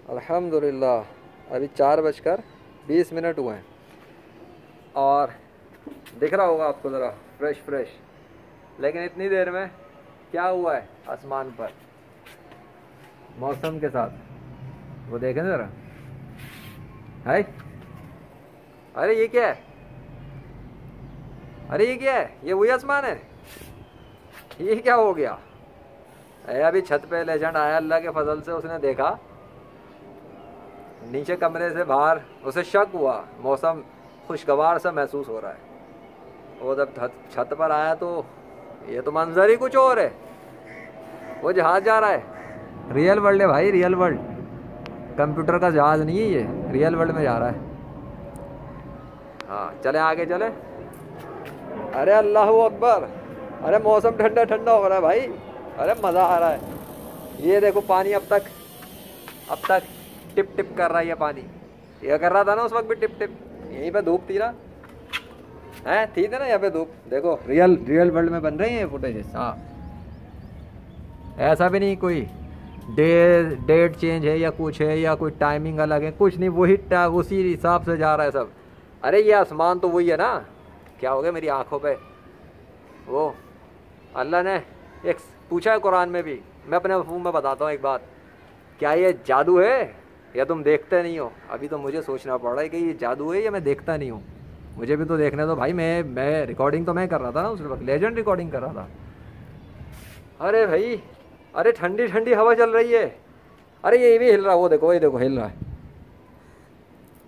अल्हम्दुलिल्लाह अभी 4:20 हुए हैं और दिख रहा होगा आपको ज़रा फ्रेश फ्रेश। लेकिन इतनी देर में क्या हुआ है आसमान पर मौसम के साथ, वो देखें ज़रा। है अरे ये क्या है, अरे ये क्या है, ये वही आसमान है, ये क्या हो गया। अभी छत पे लेजेंड आया अल्लाह के फजल से, उसने देखा नीचे कमरे से बाहर, उसे शक हुआ मौसम खुशगवार सा महसूस हो रहा है। वो जब छत पर आया तो ये तो मंजर ही कुछ और है। वो जहाज जा रहा है, रियल वर्ल्ड है भाई, रियल वर्ल्ड, कंप्यूटर का जहाज नहीं है ये, रियल वर्ल्ड में जा रहा है। हाँ चले आगे चले। अरे अल्लाह अकबर, अरे मौसम ठंडा ठंडा हो रहा है भाई, अरे मज़ा आ रहा है। ये देखो पानी अब तक टिप टिप कर रहा है ये पानी, ये कर रहा था ना उस वक्त भी टिप टिप। यहीं पे धूप थी ना, है थी ना यहाँ पे धूप। देखो रियल वर्ल्ड में बन रही हैं ये फुटेजेस। हाँ ऐसा भी नहीं कोई डेट चेंज है या कुछ है या कोई टाइमिंग अलग है, कुछ नहीं, वही उसी हिसाब से जा रहा है सब। अरे ये आसमान तो वही है ना। क्या हो गया मेरी आंखों पे, वो अल्लाह ने एक पूछा है कुरान में भी। मैं अपने मफ़हूम में बताता हूँ एक बात, क्या ये जादू है या तुम देखते नहीं हो। अभी तो मुझे सोचना पड़ रहा है कि ये जादू है या मैं देखता नहीं हूँ। मुझे भी तो देखने दो भाई, मैं रिकॉर्डिंग तो मैं कर रहा था ना उस वक्त, लेजेंड रिकॉर्डिंग कर रहा था। अरे भाई, अरे ठंडी ठंडी हवा चल रही है। अरे ये भी हिल रहा है, वो देखो, ये देखो हिल रहा है।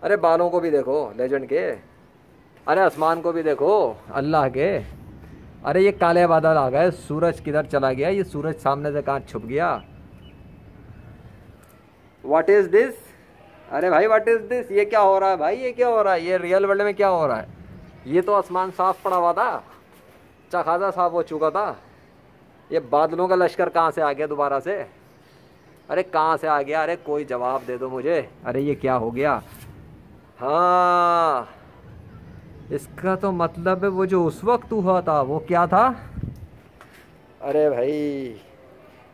अरे बालों को भी देखो लेजेंड के, अरे आसमान को भी देखो अल्लाह के। अरे ये काले बादल आ गए, सूरज किधर चला गया, ये सूरज सामने से कहाँ छुप गया। व्हाट इज दिस, अरे भाई व्हाट इज दिस, ये क्या हो रहा है भाई, ये क्या हो रहा है, ये रियल वर्ल्ड में क्या हो रहा है। ये तो आसमान साफ पड़ा हुआ था, अच्छा खासा साफ हो चुका था। ये बादलों का लश्कर कहाँ से आ गया दोबारा से, अरे कहाँ से आ गया, अरे कोई जवाब दे दो मुझे। अरे ये क्या हो गया। हाँ इसका तो मतलब है वो जो उस वक्त हुआ था वो क्या था। अरे भाई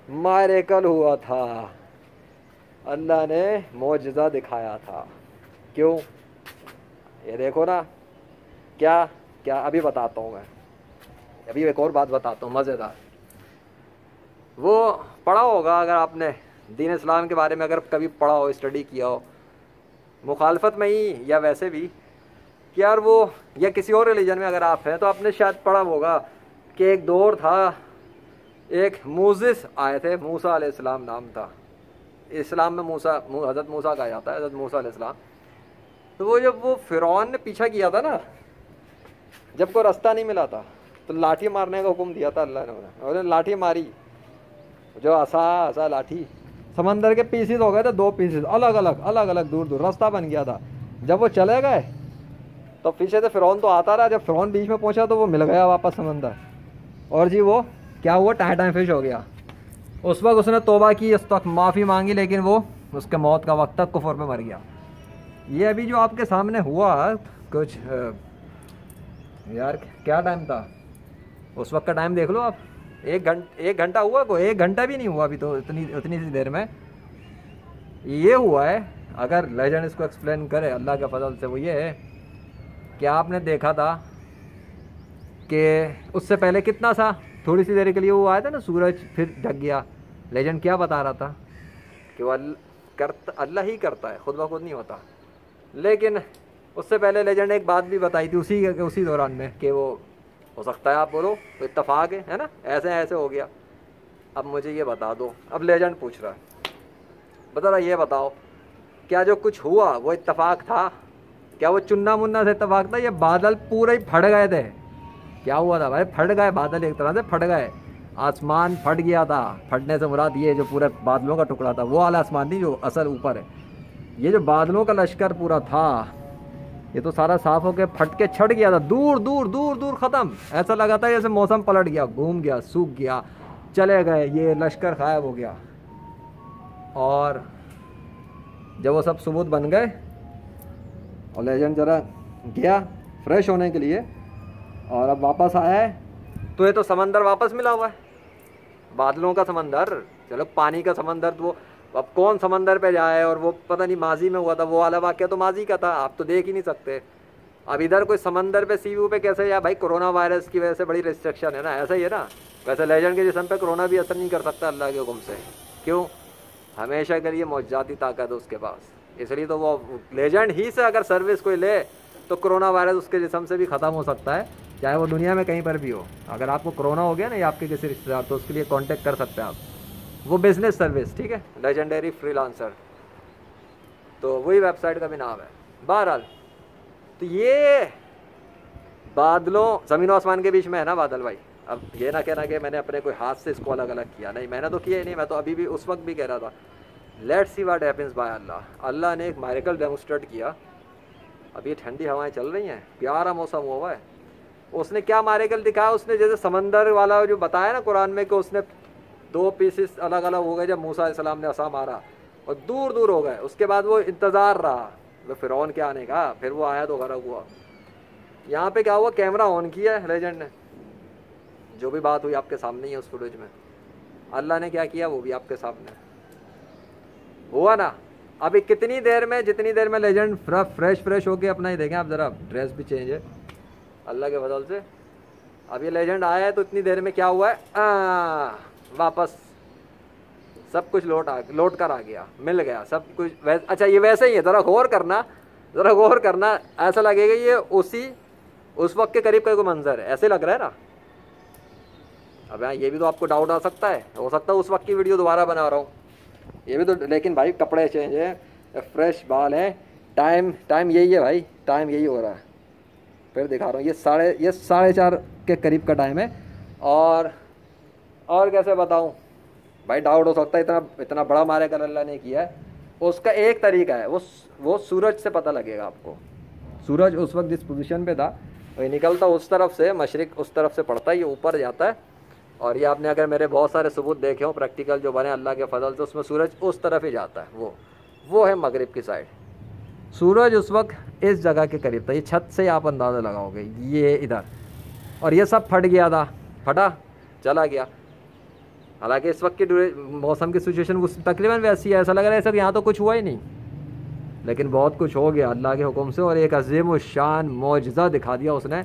मायरेकल हुआ था, अल्लाह ने मौजज़ा दिखाया था। क्यों, ये देखो ना। क्या क्या अभी बताता हूँ मैं, अभी एक और बात बताता हूँ मज़ेदार। वो पढ़ा होगा अगर आपने दीन इस्लाम के बारे में अगर कभी पढ़ा हो, स्टडी किया हो, मुखालफत में ही या वैसे भी, कि यार वो या किसी और रिलीजन में अगर आप हैं तो आपने शायद पढ़ा होगा कि एक दौर था, एक मूजिस आए थे, मूसा अलैहिस्सलाम नाम था। इस्लाम में हज़रत मूसा कहा जाता है, हज़रत मूसा अलैहिस्सलाम। तो वो जब वो फ़िरौन ने पीछा किया था ना, जब कोई रास्ता नहीं मिला था तो लाठी मारने का हुक्म दिया था अल्लाह ने, उन्होंने लाठी मारी, जो आसा लाठी, समंदर के पीसेस हो गए थे, 2 पीसेस अलग अलग दूर दूर, रास्ता बन गया था। जब वो चले गए तो पीछे से फ़िरौन तो आता रहा, जब फ़िरौन बीच में पहुंचा तो वो मिल गया वापस समंदर, और जी वो क्या हुआ, टाइम फिश हो गया। उस वक्त उसने तौबा की, उस वक्त माफ़ी मांगी, लेकिन वो उसके मौत का वक्त तक कुफर में मर गया। ये अभी जो आपके सामने हुआ कुछ यार क्या टाइम था उस वक्त का, टाइम देख लो आप, 1 घंटा हुआ, कोई 1 घंटा भी नहीं हुआ अभी तो, उतनी सी देर में ये हुआ है। अगर लेजेंड इसको एक्सप्लेन करे अल्लाह के फजल से, वो ये है कि आपने देखा था कि उससे पहले कितना सा थोड़ी सी देर के लिए वो आया था ना, सूरज फिर ढक गया। लेजेंड क्या बता रहा था कि वो अल्लाह ही करता है, खुद ब खुद नहीं होता। लेकिन उससे पहले लेजेंड एक बात भी बताई थी उसी दौरान में कि वो हो सकता है, आप बोलो तो इत्तफाक है ना, ऐसे हो गया। अब मुझे ये बता दो, अब लेजेंड पूछ रहा है, बता रहा ये बताओ, क्या जो कुछ हुआ वो इत्तफाक था, क्या वो चुन्ना मुन्ना से इत्तफाक था, ये बादल पूरे ही फट गए थे। क्या हुआ था भाई, फट गए बादल, एक तरह से फट गए, आसमान फट गया था। फटने से मुराद ये जो पूरे बादलों का टुकड़ा था, वो वाला आसमान नहीं जो असल ऊपर है, ये जो बादलों का लश्कर पूरा था, ये तो सारा साफ होकर फट के छट गया था, दूर दूर दूर दूर ख़त्म। ऐसा लगा था जैसे मौसम पलट गया, घूम गया, सूख गया, चले गए, ये लश्कर गायब हो गया। और जब वो सब सबूत बन गए और लेजेंड जरा गया फ्रेश होने के लिए और अब वापस आया है, तो ये तो समंदर वापस मिला हुआ है, बादलों का समंदर। चलो पानी का समंदर तो अब कौन समंदर पे जाए, और वो पता नहीं माजी में हुआ था, वो वाला वाक्य तो माजी का था, आप तो देख ही नहीं सकते। अब इधर कोई समंदर पे सी व्यू पे कैसे जाए भाई, कोरोना वायरस की वजह से बड़ी रिस्ट्रिक्शन है ना, ऐसा ही है ना। वैसे लेजेंड के जिस्म पे कोरोना भी असर नहीं कर सकता अल्लाह के हुक्म से, क्यों, हमेशा के लिए मौजूदाती ताकत है उसके पास, इसलिए तो वो लेजेंड ही से अगर सर्विस कोई ले तो कोरोना वायरस उसके जिस्म से भी ख़त्म हो सकता है, चाहे वो दुनिया में कहीं पर भी हो। अगर आपको कोरोना हो गया ना या आपके किसी रिश्तेदार, तो उसके लिए कांटेक्ट कर सकते हैं आप, वो बिजनेस सर्विस, ठीक है, लेजेंडरी फ्रीलांसर, तो वही वेबसाइट का भी नाम है। बहरहाल तो ये बादलों ज़मीन और आसमान के बीच में है ना बादल भाई। अब ये ना कहना कि मैंने अपने कोई हाथ से इसको अलग अलग किया, नहीं, मैंने तो किया ही नहीं। मैं तो अभी भी उस वक्त भी कह रहा था let's see what happens by Allah. Allah ने एक मिरेकल डेमोस्ट्रेट किया। अब ये ठंडी हवाएं चल रही हैं, प्यारा मौसम हुआ है, उसने क्या मिरेकल दिखाया, उसने जैसे समंदर वाला जो बताया ना कुरान में कि उसने 2 पीसेस अलग अलग हो गए जब मूसा अलैहिस्सलाम ने असा मारा और दूर दूर हो गए। उसके बाद वो इंतज़ार रहा वो फ़िरौन के आने का, फिर वो आया तो गरक हुआ। यहाँ पे क्या हुआ, कैमरा ऑन किया है लेजेंड ने, जो भी बात हुई आपके सामने ही है उस फुटेज में। अल्लाह ने क्या किया वो भी आपके सामने हुआ ना। अभी कितनी देर में, जितनी देर में लेजेंड फ्रेश होके अपना ही देखें आप ज़रा, ड्रेस भी चेंज है अल्लाह के फजल से। अब ये लेजेंड आया है तो इतनी देर में क्या हुआ है, वापस सब कुछ लौट कर आ गया, मिल गया सब कुछ अच्छा ये वैसे ही है, ज़रा गौर करना, ऐसा लगेगा ये उस वक्त के करीब का कोई मंजर है, ऐसे लग रहा है ना। अब यहाँ ये भी तो आपको डाउट आ सकता है, हो सकता है उस वक्त की वीडियो दोबारा बना रहा हूँ, ये भी तो, लेकिन भाई कपड़े चेंज है, फ्रेश बाल है, टाइम यही है भाई, टाइम यही हो रहा है। फिर दिखा रहा हूँ, ये 4:30 के करीब का टाइम है। और कैसे बताऊँ भाई, डाउट हो सकता है, इतना बड़ा मिरेकल अल्लाह ने किया है। उसका एक तरीका है, वो सूरज से पता लगेगा आपको। सूरज उस वक्त जिस पोजीशन पे था वो निकलता उस तरफ से, मशरिक उस तरफ से पड़ता है, ये ऊपर जाता है। और ये आपने अगर मेरे बहुत सारे सबूत देखे हो प्रैक्टिकल जो बने अल्लाह के फजल से, उसमें सूरज उस तरफ ही जाता है, वो है मगरिब की साइड। सूरज उस वक्त इस जगह के करीब था, ये छत से आप अंदाज़ा लगाओगे, ये इधर, और ये सब फट गया था, फटा चला गया। हालांकि इस वक्त की मौसम की सिचुएशन उस तकरीबन वैसी है, ऐसा लग रहा है सर यहाँ तो कुछ हुआ ही नहीं, लेकिन बहुत कुछ हो गया अल्लाह के हुक्म से। और एक अजीम व शान मौजज़ा दिखा दिया उसने,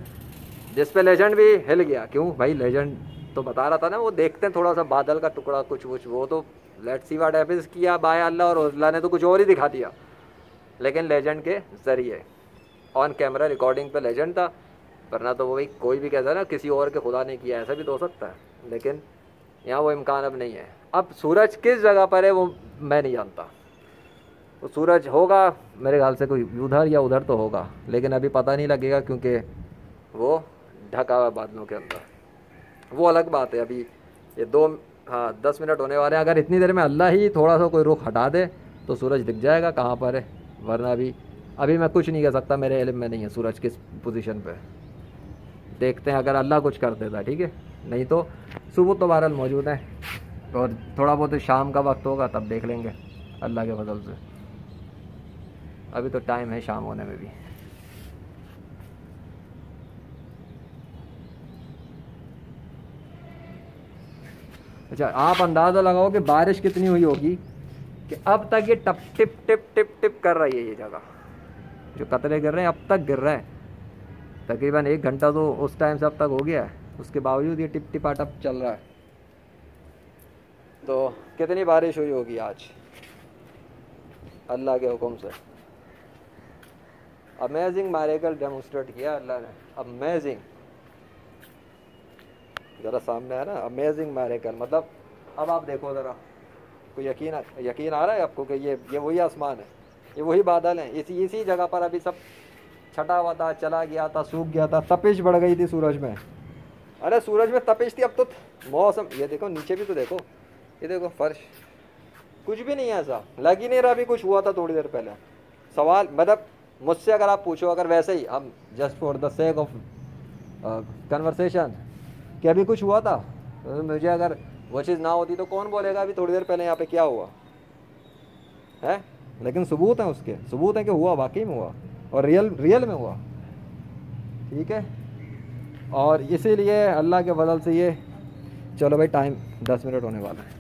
जिस पे लेजेंड भी हिल गया। क्यों भाई, लेजेंड तो बता रहा था ना, वो देखते हैं थोड़ा सा बादल का टुकड़ा कुछ वो तो लेट्स सी व्हाट हैपेंस किया बाय अल्लाह, और अल्लाह ने तो कुछ और ही दिखा दिया, लेकिन लेजेंड के ज़रिए ऑन कैमरा रिकॉर्डिंग पे लेजेंड था। वरना तो वो भाई कोई भी कहता है ना किसी और के खुदा ने किया, ऐसा भी तो हो सकता है, लेकिन यहाँ वो इम्कान अब नहीं है। अब सूरज किस जगह पर है वो मैं नहीं जानता, तो सूरज होगा मेरे ख्याल से कोई उधर या उधर तो होगा, लेकिन अभी पता नहीं लगेगा क्योंकि वो ढका हुआ बादलों के अंदर, वो अलग बात है। अभी ये 10 मिनट होने वाले हैं, अगर इतनी देर में अल्लाह ही थोड़ा सा कोई रुख हटा दे तो सूरज दिख जाएगा कहाँ पर है, वरना अभी मैं कुछ नहीं कह सकता, मेरे इल्म में नहीं है सूरज किस पोजीशन पे। देखते हैं अगर अल्लाह कुछ कर देता, ठीक है, नहीं तो सुबह तो बहरहाल मौजूद है, और थोड़ा बहुत शाम का वक्त होगा तब देख लेंगे अल्लाह के फजल से। अभी तो टाइम है शाम होने में भी। अच्छा, आप अंदाज़ा लगाओ कि बारिश कितनी हुई होगी कि अब तक ये टप टिप टिप टिप टिप कर रही है, ये जगह जो कतरे गिर रहे हैं अब तक गिर रहे हैं, तकरीबन 1 घंटा तो उस टाइम से अब तक हो गया है, उसके बावजूद ये टिप टिपा टप चल रहा है। तो कितनी बारिश हुई होगी आज अल्लाह के हुक्म से। अमेजिंग मिरेकल डेमोस्ट्रेट किया अल्लाह ने, अमेजिंग, ज़रा सामने है ना, अमेजिंग मिरेकल। मतलब अब आप देखो ज़रा, कोई यकीन आ रहा है आपको कि ये वही आसमान है, ये वही बादल हैं, इसी जगह पर अभी सब छटा हुआ था, चला गया था, सूख गया था, तपिश बढ़ गई थी सूरज में। अरे सूरज में तपिश थी, अब तो मौसम, ये देखो नीचे भी तो देखो, ये देखो फर्श, कुछ भी नहीं है, ऐसा लग ही नहीं रहा अभी कुछ हुआ था थोड़ी देर पहले। सवाल मतलब मुझसे अगर आप पूछो, अगर वैसे ही हम just for the sake of conversation कि अभी कुछ हुआ था, तो मुझे अगर वो चीज़ ना होती तो कौन बोलेगा अभी थोड़ी देर पहले यहाँ पे क्या हुआ है। लेकिन सबूत है उसके, सबूत है कि हुआ, वाकई में हुआ, और रियल में हुआ, ठीक है। और इसीलिए अल्लाह के फजल से ये, चलो भाई टाइम 10 मिनट होने वाला है।